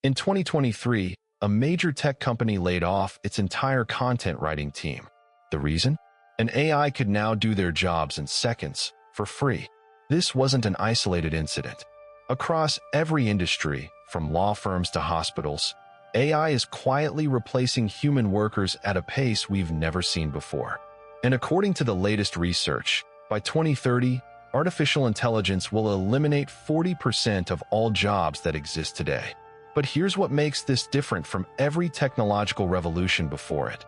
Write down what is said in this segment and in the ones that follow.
In 2023, a major tech company laid off its entire content writing team. The reason? An AI could now do their jobs in seconds, for free. This wasn't an isolated incident. Across every industry, from law firms to hospitals, AI is quietly replacing human workers at a pace we've never seen before. And according to the latest research, by 2030, artificial intelligence will eliminate 40% of all jobs that exist today. But here's what makes this different from every technological revolution before it.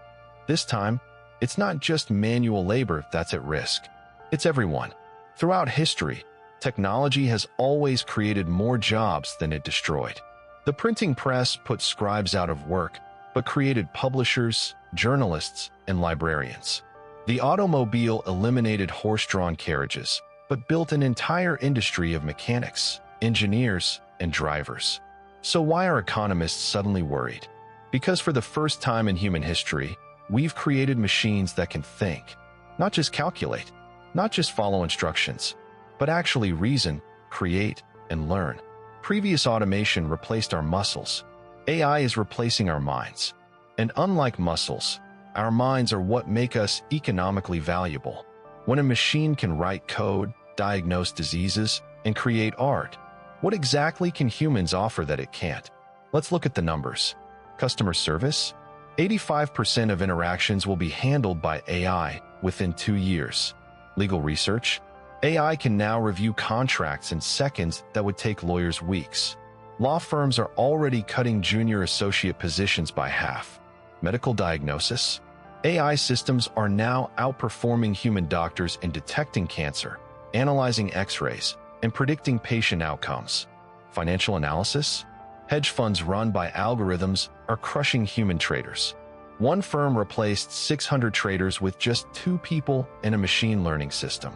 This time, it's not just manual labor that's at risk. It's everyone. Throughout history, technology has always created more jobs than it destroyed. The printing press put scribes out of work, but created publishers, journalists, and librarians. The automobile eliminated horse-drawn carriages, but built an entire industry of mechanics, engineers, and drivers. So why are economists suddenly worried? Because for the first time in human history, we've created machines that can think, not just calculate, not just follow instructions, but actually reason, create, and learn. Previous automation replaced our muscles. AI is replacing our minds. And unlike muscles, our minds are what make us economically valuable. When a machine can write code, diagnose diseases, and create art, what exactly can humans offer that it can't? Let's look at the numbers. Customer service? 85% of interactions will be handled by AI within 2 years. Legal research? AI can now review contracts in seconds that would take lawyers weeks. Law firms are already cutting junior associate positions by half. Medical diagnosis? AI systems are now outperforming human doctors in detecting cancer, analyzing X-rays, and predicting patient outcomes. Financial analysis? Hedge funds run by algorithms are crushing human traders. One firm replaced 600 traders with just 2 people and a machine learning system.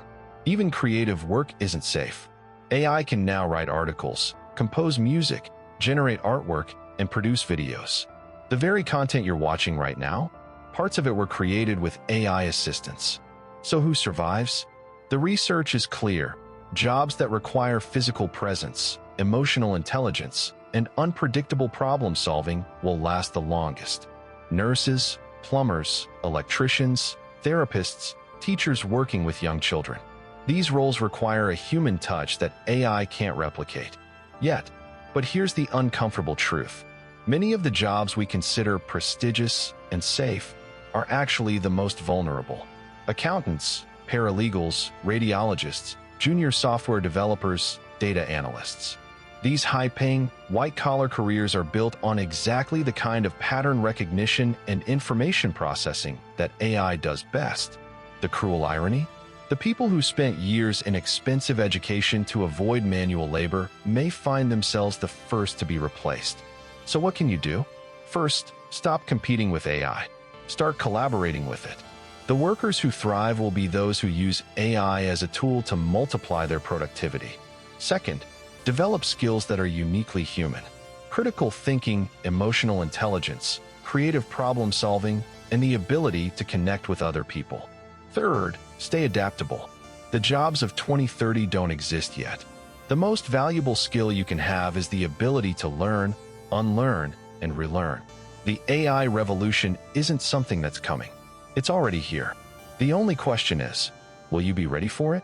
Even creative work isn't safe. AI can now write articles, compose music, generate artwork, and produce videos. The very content you're watching right now, parts of it were created with AI assistance. So who survives? The research is clear. Jobs that require physical presence, emotional intelligence, and unpredictable problem-solving will last the longest. Nurses, plumbers, electricians, therapists, teachers working with young children. These roles require a human touch that AI can't replicate. Yet, but here's the uncomfortable truth. Many of the jobs we consider prestigious and safe are actually the most vulnerable. Accountants, paralegals, radiologists, junior software developers, data analysts. These high-paying, white-collar careers are built on exactly the kind of pattern recognition and information processing that AI does best. The cruel irony? The people who spent years in expensive education to avoid manual labor may find themselves the first to be replaced. So what can you do? First, stop competing with AI. Start collaborating with it. The workers who thrive will be those who use AI as a tool to multiply their productivity. Second, develop skills that are uniquely human. Critical thinking, emotional intelligence, creative problem-solving, and the ability to connect with other people. Third, stay adaptable. The jobs of 2030 don't exist yet. The most valuable skill you can have is the ability to learn, unlearn, and relearn. The AI revolution isn't something that's coming. It's already here. The only question is, will you be ready for it?